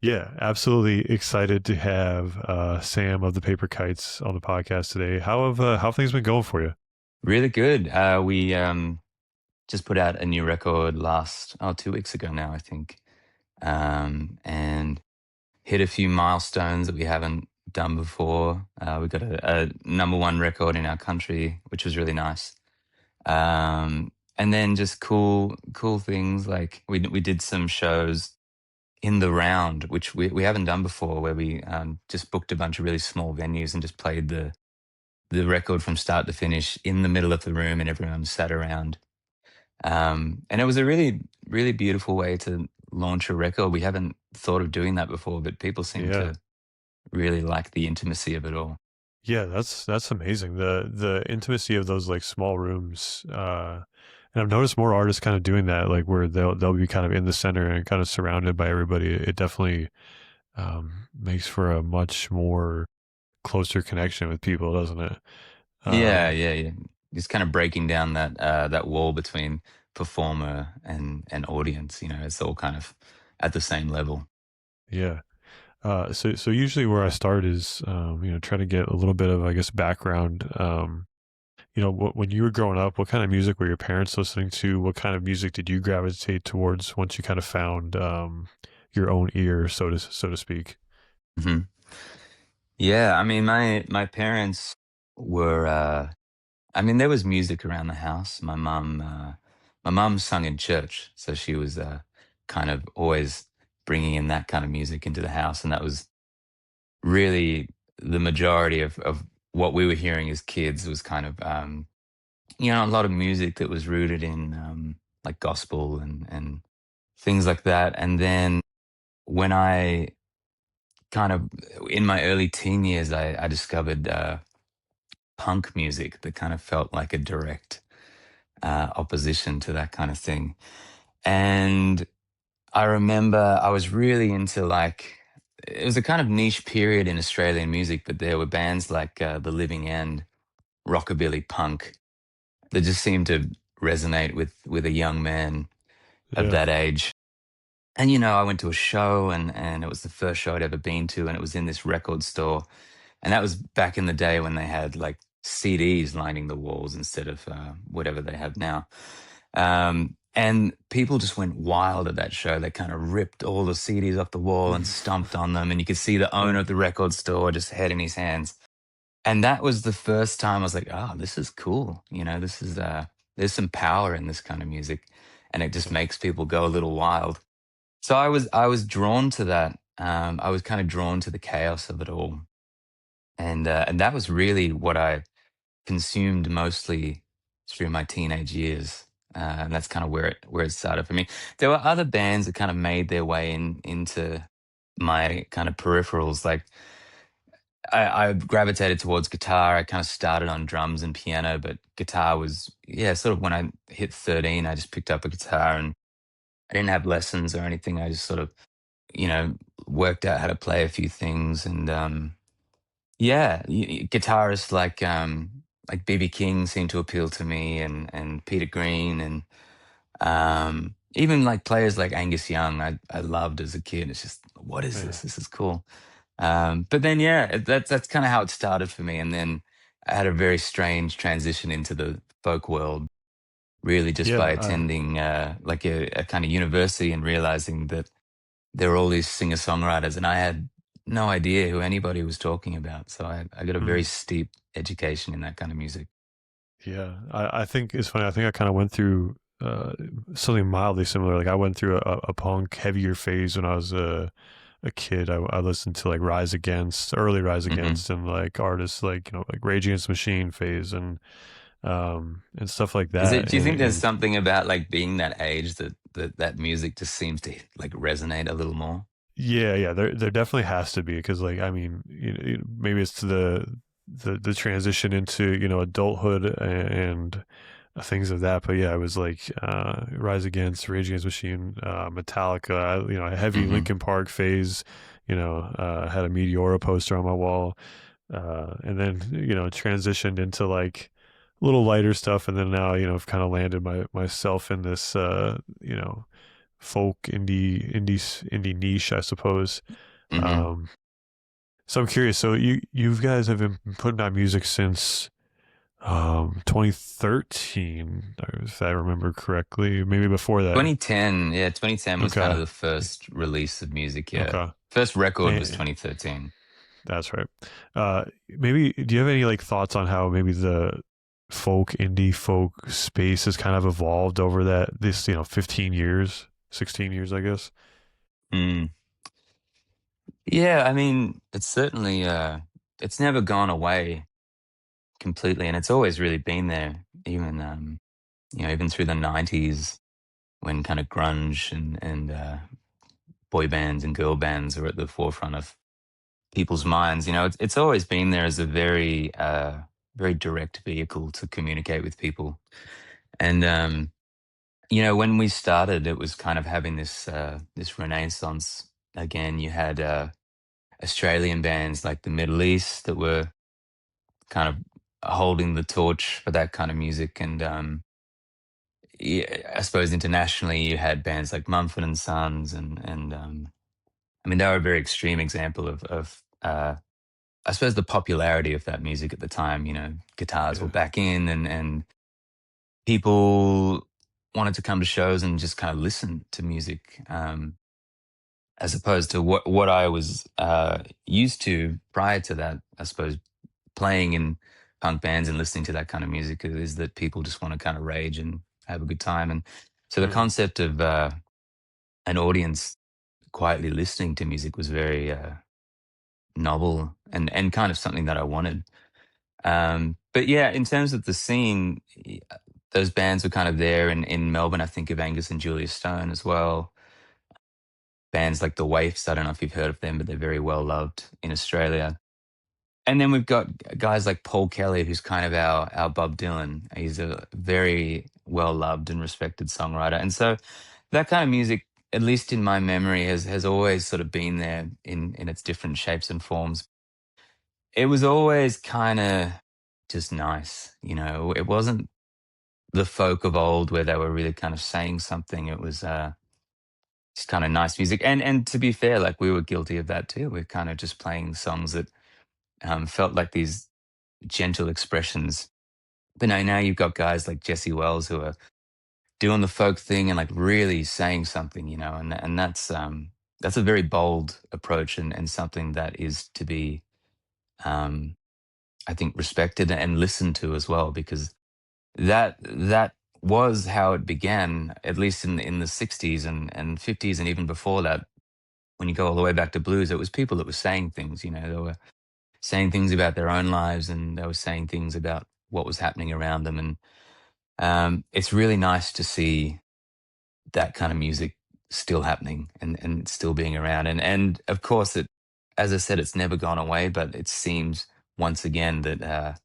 Yeah, absolutely excited to have Sam of the Paper Kites on the podcast today. How have things been going for you? Really good. We just put out a new record 2 weeks ago now, I think, and hit a few milestones that we haven't done before. We got a number one record in our country, which was really nice. And then just cool things like we did some shows in the round, which we haven't done before, where we just booked a bunch of really small venues and just played the record from start to finish in the middle of the room, and everyone sat around. And it was a really beautiful way to launch a record. We haven't thought of doing that before, but people seem Yeah, to really like the intimacy of it all. yeah, that's amazing. The intimacy of those like small rooms, and I've noticed more artists kind of doing that, like where they'll be kind of in the center and kind of surrounded by everybody. It definitely makes for a much more closer connection with people, doesn't it? Yeah, Um, yeah, yeah. Just kind of breaking down that wall between performer and audience. It's all kind of at the same level. yeah. So usually where I start is, try to get a little bit of, I guess, background. When you were growing up, what kind of music were your parents listening to? What kind of music did you gravitate towards once you kind of found your own ear, so to speak? hmm Yeah, I mean, my parents were. I mean, there was music around the house. My mum sung in church, so she was kind of always bringing in that kind of music into the house, and that was really the majority of what we were hearing as kids. Was kind of a lot of music that was rooted in like gospel and things like that. And then when I kind of in my early teen years, I discovered punk music that kind of felt like a direct opposition to that kind of thing. And I remember I was really into like, it was a kind of niche period in Australian music, but there were bands like The Living End, rockabilly punk, that just seemed to resonate with a young man of Yeah, that age. And I went to a show, and it was the first show I'd ever been to, and it was in this record store. And that was back in the day when they had like CDs lining the walls instead of whatever they have now. And people just went wild at that show. They kind of ripped all the CDs off the wall and stomped on them. And you could see the owner yeah, of the record store just head in his hands. And that was the first time I was like, oh, this is cool. There's some power in this kind of music. And it just yeah, makes people go a little wild. So I was drawn to that. I was kind of drawn to the chaos of it all. And that was really what I consumed mostly through my teenage years. And that's kind of where it started for me. There were other bands that kind of made their way into my kind of peripherals. Like I gravitated towards guitar. I kind of started on drums and piano, but guitar was, yeah, sort of when I hit 13, I just picked up a guitar, and I didn't have lessons or anything. I just sort of, you know, worked out how to play a few things. And yeah, guitarists like BB King seem to appeal to me, and Peter Green, and even like players like Angus Young. I loved as a kid. It's just, what is yeah, this? This is cool. But then yeah, that's kind of how it started for me, and then I had a very strange transition into the folk world, really just by yeah. attending like a kind of university and realizing that there were all these singer songwriters, and I had no idea who anybody was talking about. So I got a very Mm. steep education in that kind of music. Yeah, I think it's funny. I think I kind of went through something mildly similar. Like I went through a punk heavier phase when I was a kid. I listened to like Rise Against, early Rise hmm Against, and like artists like like Rage Against the Machine phase and stuff like Is it? that. Do you think there's And something about like being that age that music just seems to like resonate a little more? yeah, there definitely has to be because like I mean maybe it's the transition into adulthood and things of that. But yeah, it was like Rise Against, Rage Against the Machine, Metallica. A heavy hmm Linkin Park phase. Had a Meteora poster on my wall, and then transitioned into like a little lighter stuff, and then now I've kind of landed myself in this folk indie niche, I suppose. Hmm. Um, so I'm curious. So you guys have been putting out music since 2013, if I remember correctly. Maybe before that. 2010, yeah, 2010 was kind Okay. of the first release of music. Yeah, Okay. first record was And 2013. that's right. Maybe do you have any like thoughts on how maybe the indie folk space has kind of evolved over this 15 years, 16 years, I guess. Mm. Yeah, I mean, it's certainly it's never gone away completely, and it's always really been there. Even even through the '90s when kind of grunge and boy bands and girl bands are at the forefront of people's minds. It's always been there as a very direct vehicle to communicate with people. And when we started, it was kind of having this renaissance again. You had Australian bands like the Middle East that were kind of holding the torch for that kind of music. And yeah, I suppose internationally, you had bands like Mumford and Sons, and I mean, they were a very extreme example of I suppose the popularity of that music at the time. Guitars were Yeah. back in, and people wanted to come to shows and just kind of listen to music, as opposed to what I was used to prior to that. I suppose playing in punk bands and listening to that kind of music is that people just want to kind of rage and have a good time. And so the Mm, concept of an audience quietly listening to music was very novel and kind of something that I wanted. But yeah, in terms of the scene, those bands were kind of there in Melbourne. I think of Angus and Julia Stone as well. Bands like the Waifs. I don't know if you've heard of them, but they're very well loved in Australia. And then we've got guys like Paul Kelly, who's kind of our Bob Dylan. He's a very well loved and respected songwriter, and so that kind of music, at least in my memory, has always sort of been there in its different shapes and forms. It was always kind of just nice, It wasn't the folk of old where they were really kind of saying something. It was just kind of nice music, and to be fair, like we were guilty of that too. We're kind of just playing songs that felt like these gentle expressions. But no, now you've got guys like Jesse Wells who are doing the folk thing and like really saying something, and that's a very bold approach and something that is to be um, I think respected and listened to as well, because that was how it began, at least in the '60s and '50s, and even before that. When you go all the way back to blues, it was people that were saying things. They were saying things about their own lives, and they were saying things about what was happening around them. And it's really nice to see that kind of music still happening and still being around. And of course, as I said, it's never gone away. But it seems once again that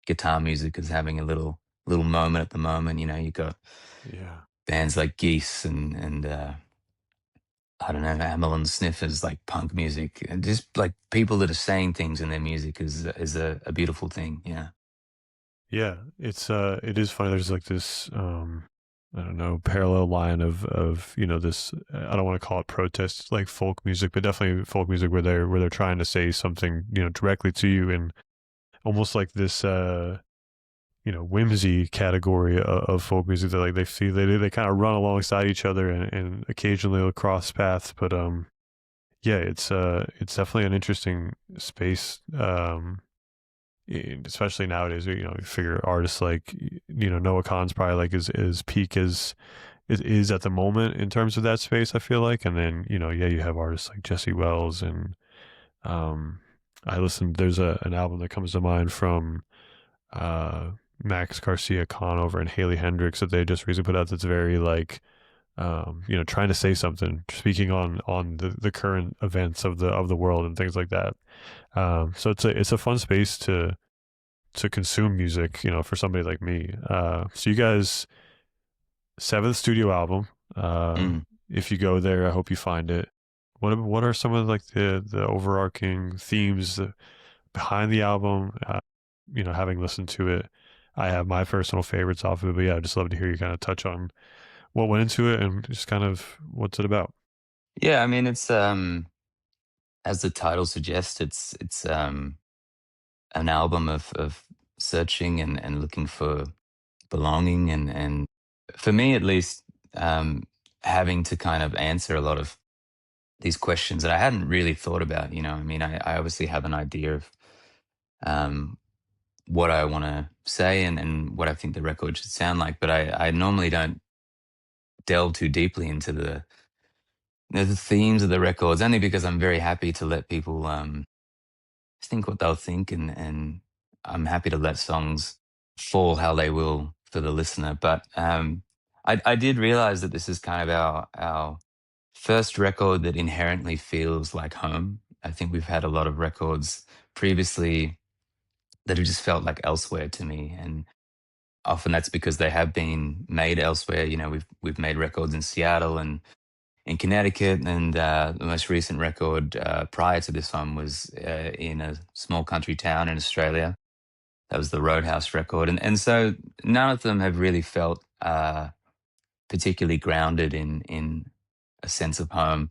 guitar music is having a little moment at the moment. You got yeah. bands like Geese and I don't know, Amyl Sniffers, like punk music, and just like people that are saying things in their music is a beautiful thing. Yeah. Yeah, it is funny. There's like this I don't know, parallel line of this, I don't want to call it protest like folk music, but definitely folk music where they're trying to say something, directly to you, and almost like this whimsy category of folk music that like they kind of run alongside each other, and occasionally they'll cross paths, but yeah, it's definitely an interesting space. Especially nowadays, you figure artists like Noah Khan's probably like as peak as it is at the moment in terms of that space, I feel like. And then yeah, you have artists like Jesse Wells, and um I listened, there's an album that comes to mind from uh Max Garcia Conover and Haley Hendricks that they just recently put out, that's very like trying to say something, speaking on the current events of the world and things like that. So it's a fun space to consume music, for somebody like me. So you guys, seventh studio album. Uh, Mm. if you go there, I hope you find it. What are some of like the overarching themes behind the album? Having listened to it, I have my personal favorites off of it, but yeah, I'd just love to hear you kind of touch on what went into it and just kind of what's it about? Yeah, I mean, it's as the title suggests, it's an album of searching and looking for belonging, and for me at least, um, having to kind of answer a lot of these questions that I hadn't really thought about. You know, I mean, I obviously have an idea of um, what I want to say and what I think the record should sound like, but I normally don't delve too deeply into the themes of the records, only because I'm very happy to let people think what they'll think, and I'm happy to let songs fall how they will for the listener. But I did realize that this is kind of our first record that inherently feels like home. I think we've had a lot of records previously that have just felt like elsewhere to me, and often that's because they have been made elsewhere. You know, we've made records in Seattle and in Connecticut, and the most recent record prior to this one was in a small country town in Australia. That was the Roadhouse record, and so none of them have really felt particularly grounded in a sense of home.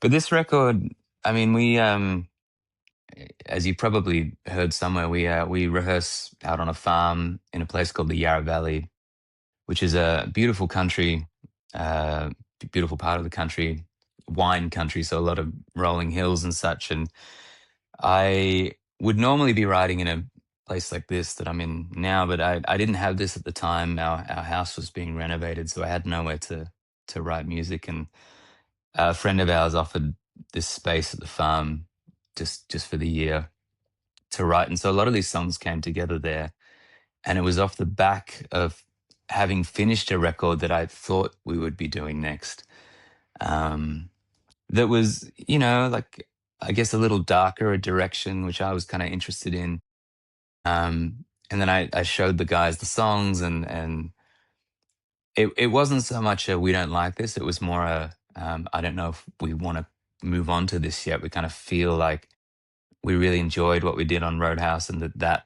But this record, I mean, as you probably heard somewhere, we rehearse out on a farm in a place called the Yarra Valley, which is a beautiful country, beautiful part of the country, wine country, so a lot of rolling hills and such. And I would normally be writing in a place like this that I'm in now, but I didn't have this at the time. Our house was being renovated, so I had nowhere to write music. And a friend of ours offered this space at the farm just for the year to write. And so a lot of these songs came together there. And it was off the back of having finished a record that I thought we would be doing next. Um, that was, you know, like, I guess a little darker a direction, which I was kind of interested in. And then I showed the guys the songs, and it wasn't so much a we don't like this. It was more a I don't know if we want to move on to this yet. We kind of feel like we really enjoyed what we did on Roadhouse, and that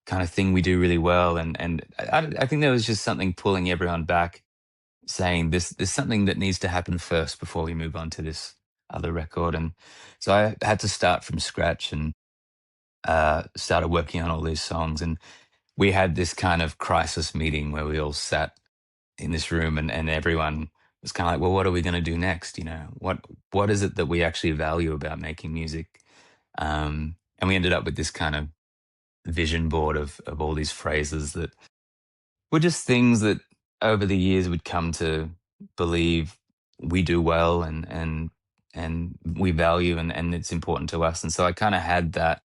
kind of thing we do really well. And I think there was just something pulling everyone back, saying there's something that needs to happen first before we move on to this other record. And so I had to start from scratch and started working on all these songs. And we had this kind of crisis meeting where we all sat in this room, and everyone was kind of like, well, what are we going to do next? You know, what is it that we actually value about making music? And we ended up with this kind of vision board of all these phrases that were just things that over the years we'd come to believe we do well, and we value, and it's important to us. And so I kind of had that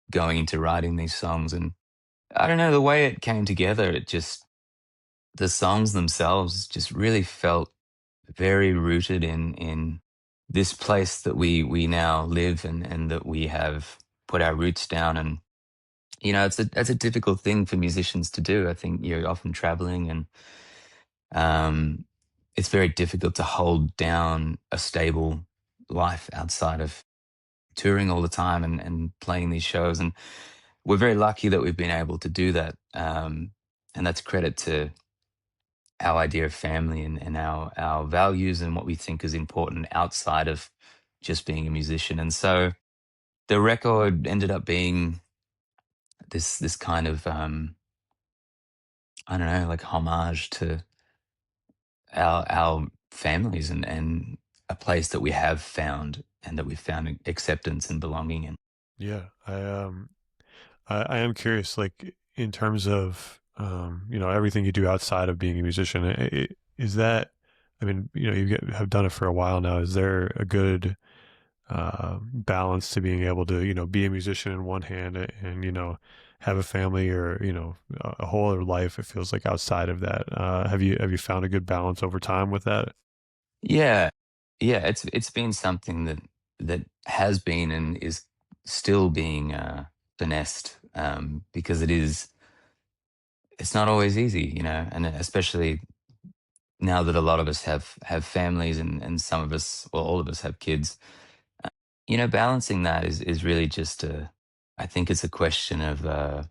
going into writing these songs. And I don't know, the way it came together, it just, the songs themselves just really felt very rooted in this place that we now live, and that we have put our roots down. And you know, that's a difficult thing for musicians to do. I think you're often traveling, and um, it's very difficult to hold down a stable life outside of touring all the time and playing these shows. And we're very lucky that we've been able to do that. And that's credit to our idea of family, and our values and what we think is important outside of just being a musician. And so the record ended up being this kind of I don't know, like homage to our families, and a place that we have found, and that we found acceptance and belonging in. Yeah, I am curious, like in terms of everything you do outside of being a musician. Is that, I mean, have done it for a while now. Is there a good balance to being able to be a musician in one hand and have a family or a whole other life? It feels like outside of that. Have you found a good balance over time with that? Yeah, yeah, it's been something that has been and is still being finessed, because it's not always easy, you know, and especially now that a lot of us have families, and some of us, well, all of us have kids. You know, balancing that is really just a, I think it's a question of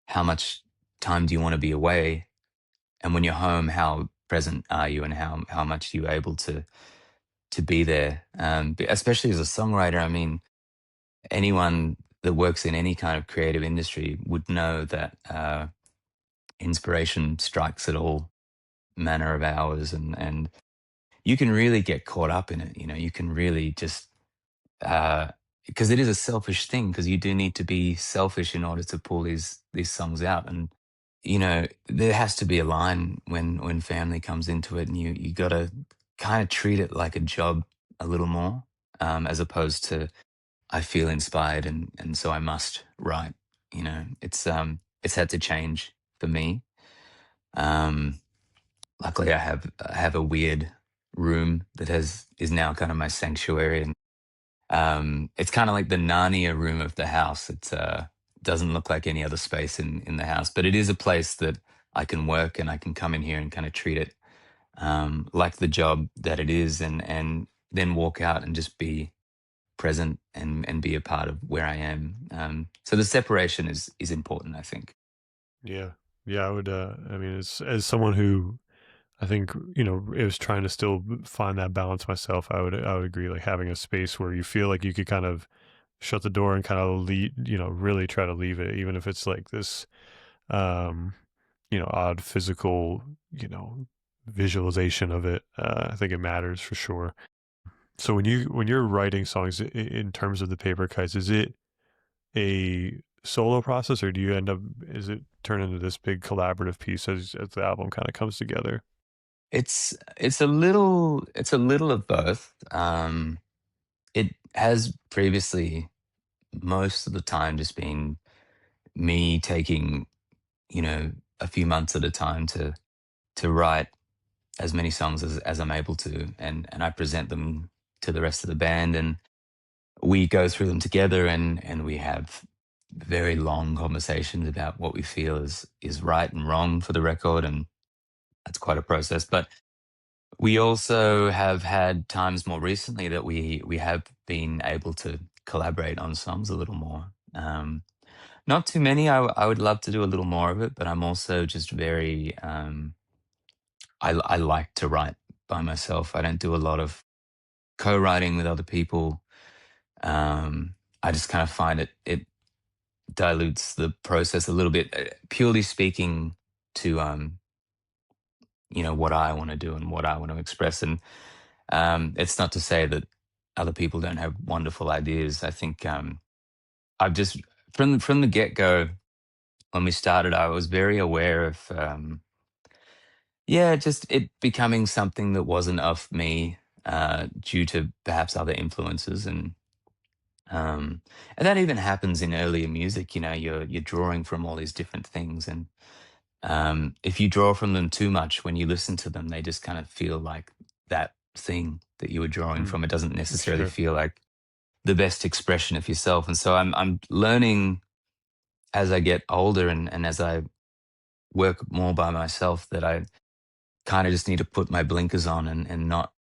how much time do you want to be away, and when you're home, how present are you and how much are you able to be there. Especially as a songwriter, I mean, anyone that works in any kind of creative industry would know that inspiration strikes at all manner of hours, and you can really get caught up in it. You know, you can really just uh, because it is a selfish thing, because you do need to be selfish in order to pull these songs out. And you know, there has to be a line when family comes into it, and you got to kind of treat it like a job a little more, as opposed to I feel inspired and so I must write. You know, it's had to change for me. Um, Luckily, I have a weird room that has is now kind of my sanctuary, and it's kind of like the Narnia room of the house. It doesn't look like any other space in the house, but it is a place that I can work, and I can come in here and kind of treat it like the job that it is, and then walk out and just be present and be a part of where I am. So the separation is important, I think. Yeah. Yeah, I would I mean as someone who I think, is trying to still find that balance myself, I would agree, like having a space where you feel like you could kind of shut the door and kind of really try to leave it, even if it's like this um odd physical, visualization of it. I think it matters for sure. So when you're writing songs in terms of the Paper Kites, is it a solo process, or do you end up is it turn into this big collaborative piece as the album kind of comes together? It's a little of both. It has previously, most of the time, just been me taking, a few months at a time to write as many songs as I'm able to, and I present them to the rest of the band, and we go through them together, and we have very long conversations about what we feel is right and wrong for the record, and that's quite a process. But we also have had times more recently that we have been able to collaborate on songs a little more. Not too many. I would love to do a little more of it, but I'm also just very. I like to write by myself. I don't do a lot of co-writing with other people. I just kind of find it dilutes the process a little bit. Purely speaking, to what I want to do and what I want to express. And it's not to say that other people don't have wonderful ideas. I think I've just from the get go, when we started, I was very aware of yeah, just it becoming something that wasn't of me, due to perhaps other influences. And that even happens in earlier music. You're drawing from all these different things, and if you draw from them too much, when you listen to them, they just kind of feel like that thing that you were drawing Mm, from. It doesn't necessarily sure. feel like the best expression of yourself. And so I'm learning as I get older, and as I work more by myself, that I kind of just need to put my blinkers on, and not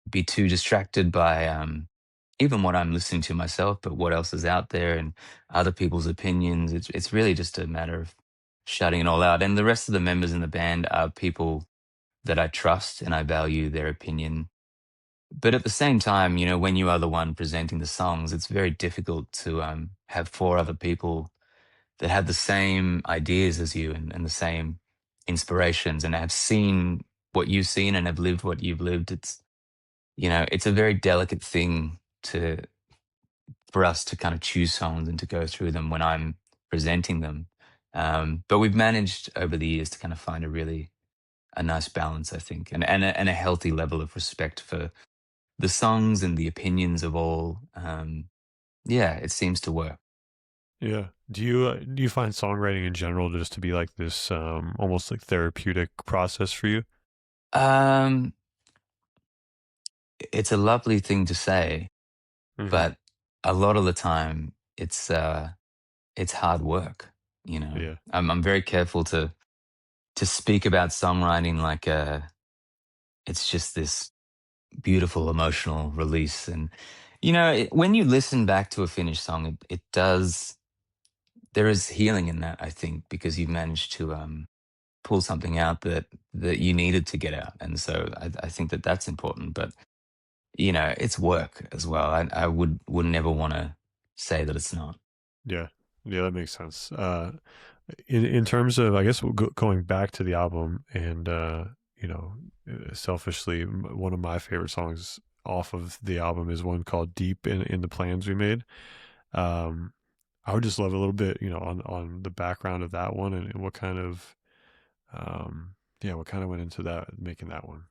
be too distracted by even what I'm listening to myself, but what else is out there and other people's opinions. It's really just a matter of shutting it all out. And the rest of the members in the band are people that I trust, and I value their opinion. But at the same time, when you are the one presenting the songs, it's very difficult to have four other people that have the same ideas as you, and the same inspirations, and have seen what you've seen and have lived what you've lived. It's a very delicate thing to for us to kind of choose songs and to go through them when I'm presenting them. But we've managed over the years to kind of find a nice balance, I think, and a healthy level of respect for the songs and the opinions of all. Yeah, it seems to work. Yeah. Do you find songwriting in general just to be like this almost like therapeutic process for you? Um, it's a lovely thing to say, Hmm. but a lot of the time it's hard work. Yeah. I'm very careful to speak about songwriting like it's just this beautiful emotional release. And when you listen back to a finished song, it does there is healing in that, I think, because you've managed to pull something out that you needed to get out. And so I think that that's important. But it's work as well. I would never want to say that it's not. Yeah, yeah, that makes sense. In terms of, I guess, going back to the album, and you know, selfishly, one of my favorite songs off of the album is one called "Deep" in the plans we made. Um, I would just love a little bit, on the background of that one, and what kind of, yeah, what kind of went into that, making that one.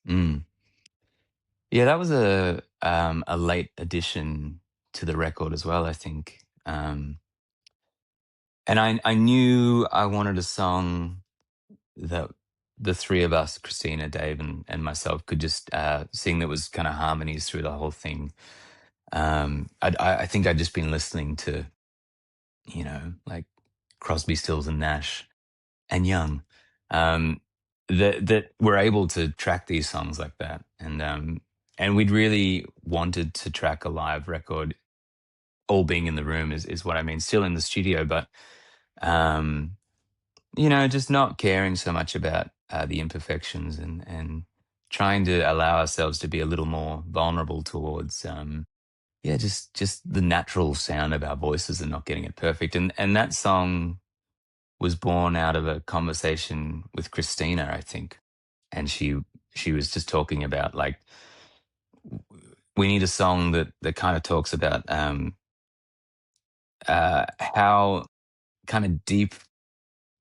Mm. Yeah, that was a late addition to the record as well, I think. And I knew I wanted a song that the three of us, Christina, Dave, and myself, could just sing, that was kind of harmonies through the whole thing. I think I'd just been listening to, like Crosby, Stills, and Nash and Young, um, that were able to track these songs like that. And we'd really wanted to track a live record, all being in the room is what I mean, still in the studio, but um, just not caring so much about the imperfections, and trying to allow ourselves to be a little more vulnerable towards, yeah, just the natural sound of our voices and not getting it perfect. And that song was born out of a conversation with Christina, I think, and she was just talking about, like, we need a song that kind of talks about how kind of deep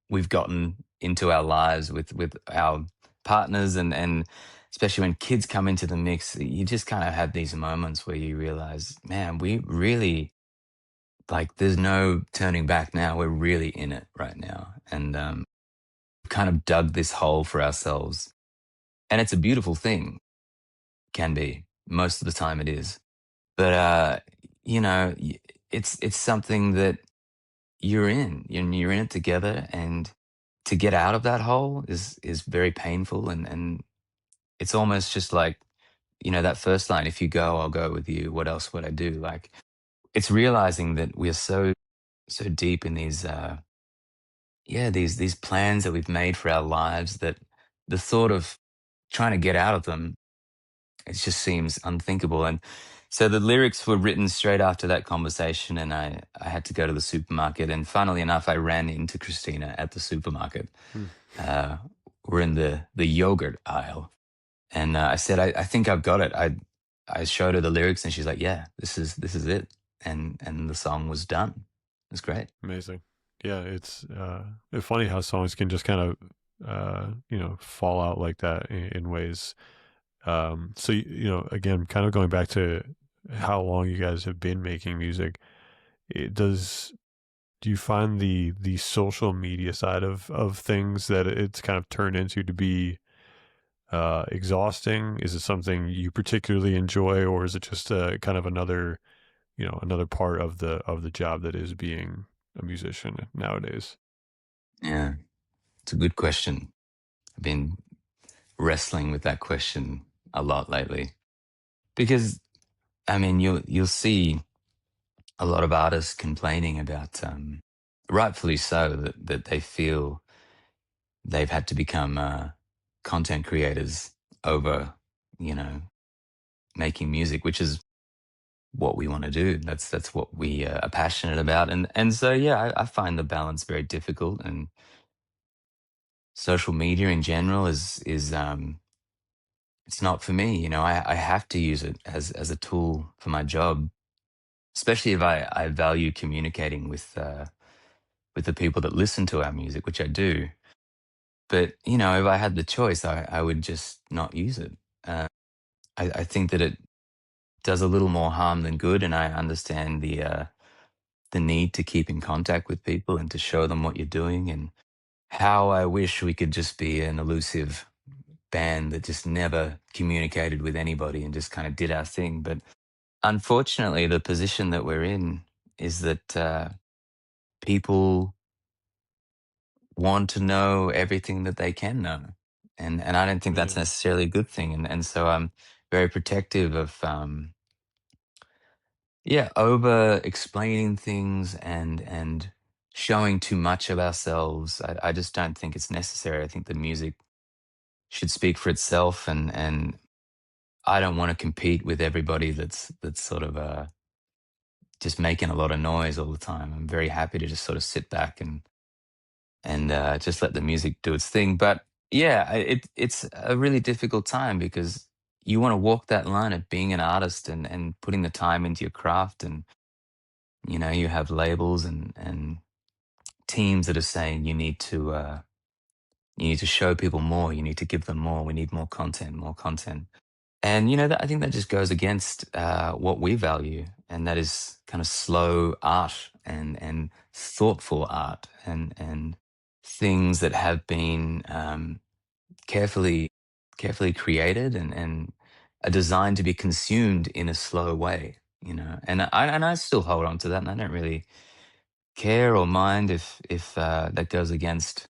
we've gotten into our lives with our partners, and especially when kids come into the mix, you just kind of have these moments where you realize, man, we really, like, there's no turning back now. We're really in it right now, and kind of dug this hole for ourselves, and it's a beautiful thing. Can be, most of the time it is, but you know y- it's something that you're in it together, and to get out of that hole is very painful, and it's almost just like, that first line, if you go, I'll go with you, what else would I do? Like, it's realizing that we're so deep in these yeah, these plans that we've made for our lives, that the thought of trying to get out of them, it just seems unthinkable. And so the lyrics were written straight after that conversation, and I had to go to the supermarket. And funnily enough, I ran into Christina at the supermarket. Hmm. Uh, we're in the yogurt aisle, and I said, I think I've got it. I showed her the lyrics, and she's like, yeah, this is it. And the song was done. It's great. Amazing. Yeah, it's funny how songs can just kind of, fall out like that in ways. So again, kind of going back to how long you guys have been making music, it does. Do you find the social media side of things that it's kind of turned into to be exhausting? Is it something you particularly enjoy, or is it just kind of another part of the job that is being a musician nowadays? Yeah, it's a good question. I've been wrestling with that question a lot lately, because I mean, you'll see a lot of artists complaining about, rightfully so, that they feel they've had to become content creators over, you know, making music, which is what we want to do. That's what we are passionate about, and so yeah, I find the balance very difficult, and social media in general is it's not for me. I have to use it as a tool for my job, especially if I value communicating with the people that listen to our music, which I do. But if I had the choice, I would just not use it. Uh, I think that it does a little more harm than good, and I understand the need to keep in contact with people and to show them what you're doing, and how I wish we could just be an elusive band that just never communicated with anybody and just kind of did our thing. But unfortunately, the position that we're in is that people want to know everything that they can know. And I don't think that's Yeah, necessarily a good thing. And so I'm very protective of, yeah, over explaining things, and showing too much of ourselves. I just don't think it's necessary. I think the music should speak for itself, and I don't want to compete with everybody that's sort of just making a lot of noise all the time. I'm very happy to just sort of sit back and just let the music do its thing. But yeah, it's a really difficult time because you want to walk that line of being an artist and putting the time into your craft, and you have labels and teams that are saying you need to show people more, you need to give them more, we need more content. And I think that just goes against what we value, and that is kind of slow art and thoughtful art and things that have been carefully carefully created and are designed to be consumed in a slow way. And I still hold on to that, and I don't really care or mind if that goes against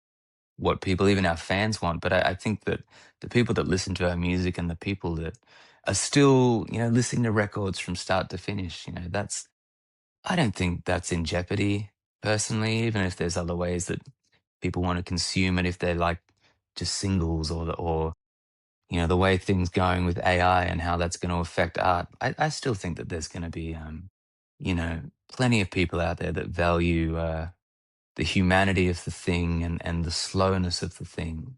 what people, even our fans, want. But I think that the people that listen to our music and the people that are still, listening to records from start to finish, I don't think that's in jeopardy personally, even if there's other ways that people want to consume it, if they're like just singles or the way things going with AI and how that's going to affect art. I still think that there's going to be, you know, plenty of people out there that value, the humanity of the thing and the slowness of the thing.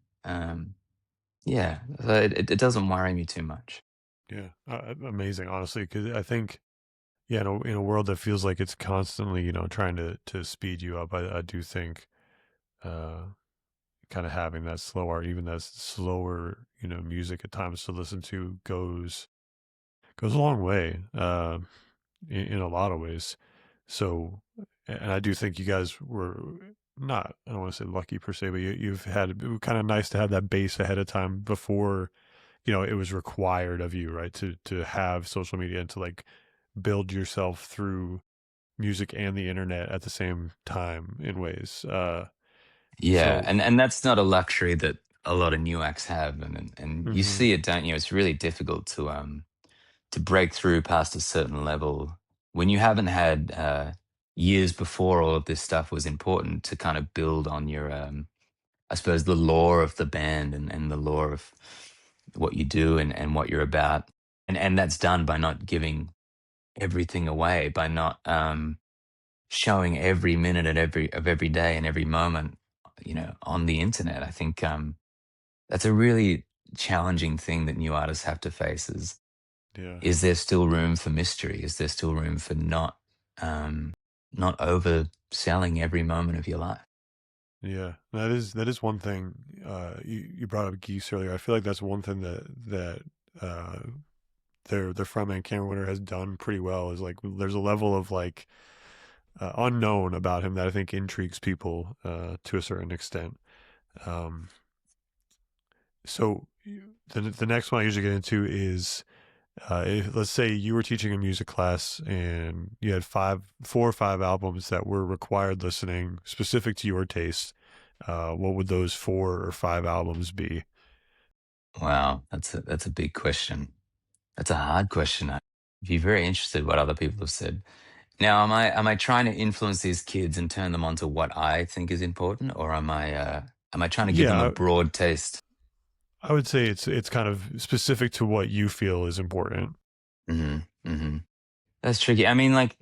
Yeah, so it doesn't worry me too much. Yeah, amazing, honestly, because I think, yeah, in a world that feels like it's constantly, trying to speed you up, I do think, uh, kind of having that slow art, even that slower, music at times to listen to goes a long way, in a lot of ways. So, and I do think you guys were not, I don't want to say lucky per se, but you've had, it was kind of nice to have that base ahead of time before, it was required of you, right? To have social media and to like build yourself through music and the internet at the same time in ways. Yeah, So, and that's not a luxury that a lot of new acts have, and you mhm, see it, don't you? It's really difficult to break through past a certain level when you haven't had years before all of this stuff was important to kind of build on your I suppose the lore of the band and the lore of what you do and what you're about. And that's done by not giving everything away, by not showing every minute of every day and every moment, on the internet. I think that's a really challenging thing that new artists have to face yeah. is there still room for mystery? Is there still room for not overselling every moment of your life? Yeah, that is one thing. You brought up geese earlier. I feel like that's one thing that uh, their frontman Cameron Winter has done pretty well. Is like there's a level of like unknown about him that I think intrigues people to a certain extent. Um, so the next one I usually get into is let's say you were teaching a music class and you had 4 or 5 albums that were required listening specific to your taste. What would those 4 or 5 albums be? Wow, that's a big question. That's a hard question. I'd be very interested what other people have said. Now, am I trying to influence these kids and turn them onto what I think is important, or am I trying to give them a Yeah, broad taste? I would say it's kind of specific to what you feel is important. Hmm. Hmm. That's tricky. I mean, like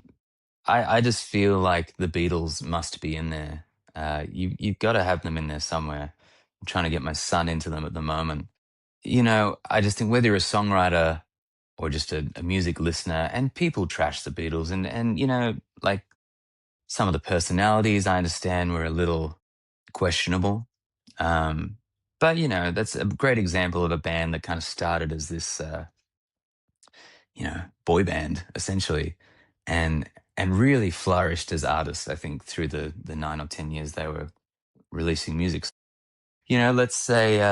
I just feel like the Beatles must be in there. You've got to have them in there somewhere. I'm trying to get my son into them at the moment. I just think whether you're a songwriter or just a music listener, and people trash the Beatles, and like some of the personalities I understand were a little questionable. Um, but that's a great example of a band that kind of started as this boy band essentially, and really flourished as artists, I think, through the 9 or 10 years they were releasing music. Let's say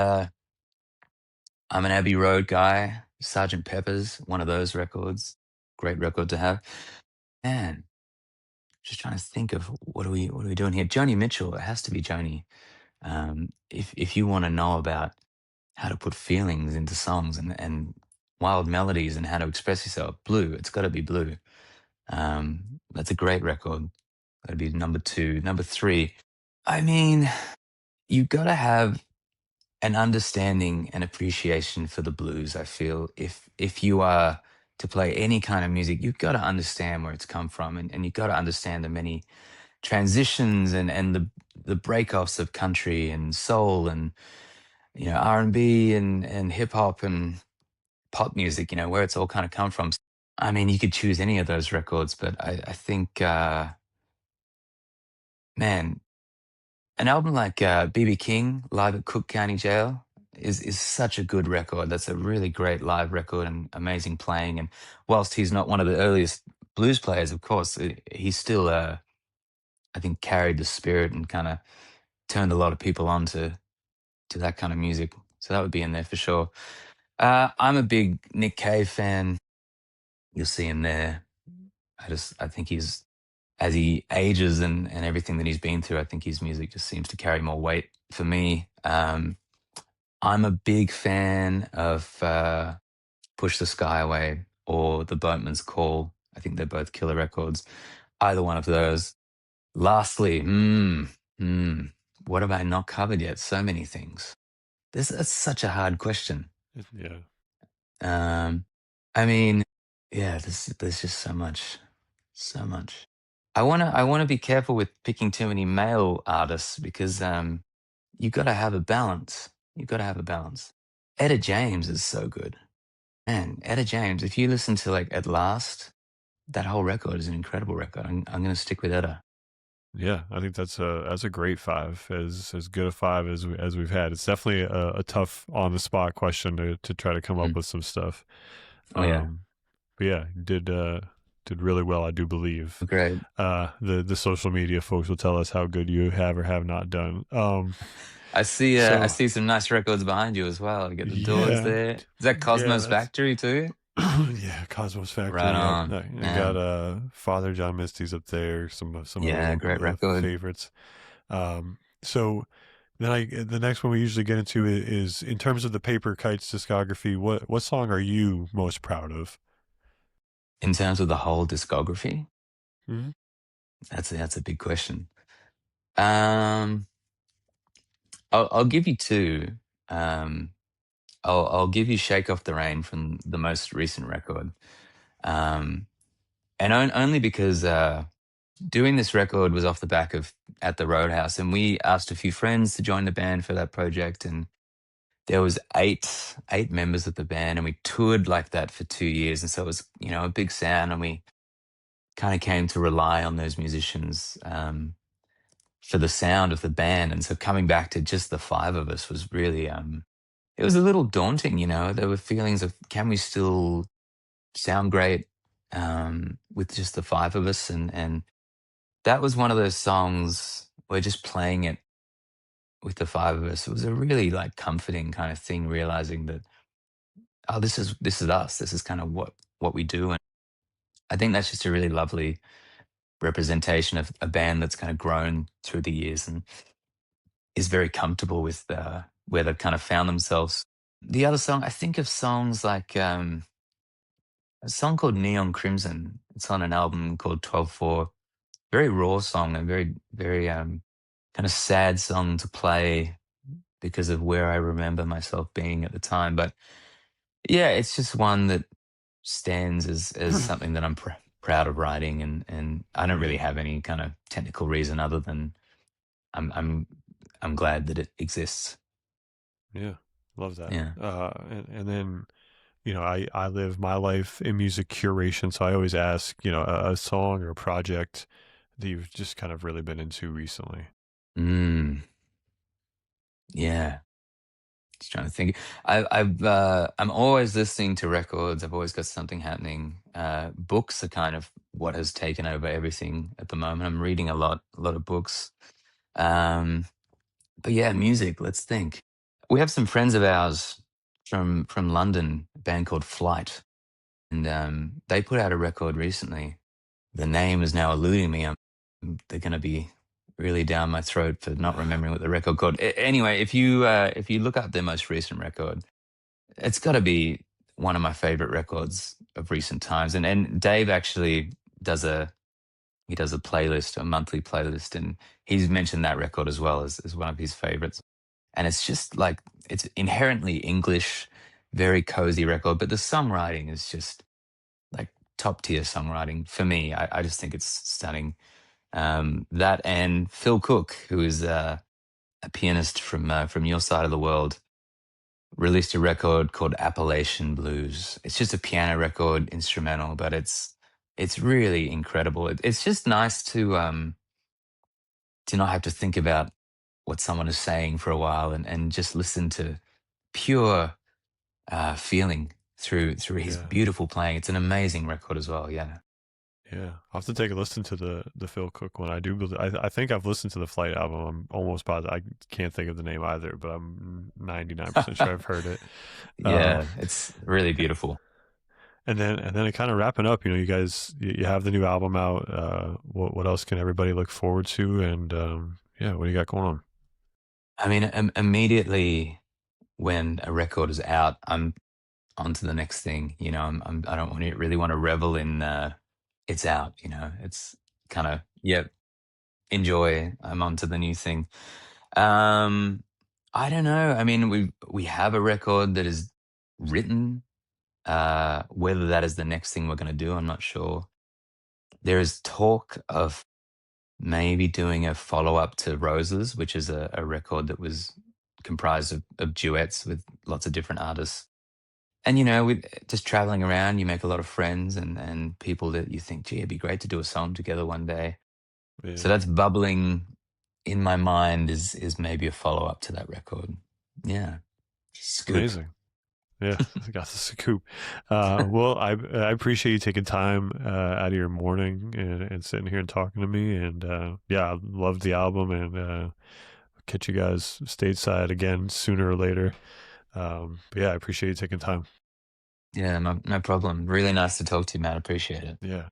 I'm an Abbey Road guy, Sergeant Pepper's, one of those records. Great record to have. Man, just trying to think of what are we doing here? Joni Mitchell, it has to be Joni. If you want to know about how to put feelings into songs and wild melodies and how to express yourself, Blue, it's got to be Blue. That's a great record. That'd be number two. Number three, I mean, you got to have an understanding and appreciation for the blues. I feel if you are to play any kind of music, you've got to understand where it's come from, and you've got to understand the many transitions and the breakoffs of country and soul and R&B and hip hop and pop music. Where it's all kind of come from. I mean, you could choose any of those records, but I think, man, an album like BB King live at Cook County Jail is such a good record. That's a really great live record and amazing playing. And whilst he's not one of the earliest blues players, of course, he's still, I think, carried the spirit and kind of turned a lot of people on to that kind of music. So that would be in there for sure. I'm a big Nick Cave fan. You'll see him there. I think he's, as he ages and everything that he's been through, I think his music just seems to carry more weight for me. I'm a big fan of Push the Sky Away or The Boatman's Call. I think they're both killer records. Either one of those. Lastly, what have I not covered yet? So many things. That's such a hard question. Yeah. Um, I mean, yeah, there's just so much, so much. I wanna be careful with picking too many male artists because you got to have a balance. You got to have a balance. Etta James is so good, man. Etta James. If you listen to like At Last, that whole record is an incredible record. I'm gonna stick with Etta. Yeah, I think that's a great five, as good a five as we've had. It's definitely a tough on the spot question to try to come up Mm. with some stuff. Oh yeah, Um, but yeah, you did really well, I do believe. great. The social media folks will tell us how good you have or have not done. I So see some nice records behind you as well. You get the Doors yeah, there. Is that yeah, Cosmos that's Factory too? yeah, Cosmos Right Factory. Yep, on, I got man. Father John Misty's up there. Some Yeah, other great record. favorites. So then the next one we usually get into is in terms of the Paper Kites discography. What song are you most proud of? In terms of the whole discography, Hmm. that's a big question. Um, I'll give you two. Um, I'll give you "Shake Off the Rain" from the most recent record, um, and only because doing this record was off the back of At the Roadhouse, and we asked a few friends to join the band for that project, and there was eight members of the band, and we toured like that for 2 years, and so it was a big sound, and we kind of came to rely on those musicians for the sound of the band, and so coming back to just the five of us was really it was a little daunting. There were feelings of, can we still sound great with just the five of us, and that was one of those songs where just playing it with the five of us, it was a really like comforting kind of thing, realizing that, oh, this is us. This is kind of what we do. And I think that's just a really lovely representation of a band that's kind of grown through the years and is very comfortable with where they've kind of found themselves. The other song, I think of songs like a song called Neon Crimson. It's on an album called 12/4. Very raw song and very, very kind of sad song to play because of where I remember myself being at the time. But yeah, it's just one that stands as something that I'm proud of writing, and I don't really Yeah, have any kind of technical reason other than I'm I'm I'm glad that it exists. yeah, love that. Yeah. And then I live my life in music curation, so I always ask a song or a project that you've just kind of really been into recently. Mm, yeah. Just trying to think. I'm always listening to records. I've always got something happening. Books are kind of what has taken over everything at the moment. I'm reading a lot of books. Um, but yeah, music. Let's think. We have some friends of ours from London, a band called Flight, and they put out a record recently. The name is now eluding me. They're going to be really down my throat for not remembering what the record called. Anyway, if you look up their most recent record, it's got to be one of my favorite records of recent times. And Dave actually does He does a playlist, a monthly playlist, and he's mentioned that record as well as one of his favorites. And it's just like it's inherently English, very cozy record, but the songwriting is just like top tier songwriting for me. I just think it's stunning. That and Phil Cook, who is a pianist from your side of the world, released a record called Appalachian Blues. It's just a piano record, instrumental, but it's really incredible. It's just nice to not have to think about what someone is saying for a while and just listen to pure feeling through his Yeah. beautiful playing. It's an amazing record as well. Yeah. Yeah, I'll have to take a listen to the Phil Cook one. I think I've listened to the Flight album. I'm almost positive. I can't think of the name either, but I'm 99% sure I've heard it. Yeah, Um, it's really beautiful. and then it kind of wrapping up. You guys, you have the new album out. What else can everybody look forward to? And yeah, what do you got going on? I mean, immediately when a record is out, I'm on to the next thing. I don't really want to revel in it's out. It's kind of yeah, enjoy. I'm on to the new thing. Um, I don't know. I mean, we have a record that is written. Whether that is the next thing we're going to do, I'm not sure. There is talk of maybe doing a follow up to Roses, which is a record that was comprised of duets with lots of different artists. And with just traveling around, you make a lot of friends and people that you think, gee, it'd be great to do a song together one day. So Yeah, that's bubbling in my mind is maybe a follow up to that record. Yeah. Scoop. amazing. Yeah, I got the scoop. Well, I appreciate you taking time out of your morning and sitting here and talking to me. And yeah, I love the album, and catch you guys stateside again sooner or later. But yeah, I appreciate you taking time. Yeah, no problem. Really nice to talk to you, man. Appreciate it. Yeah.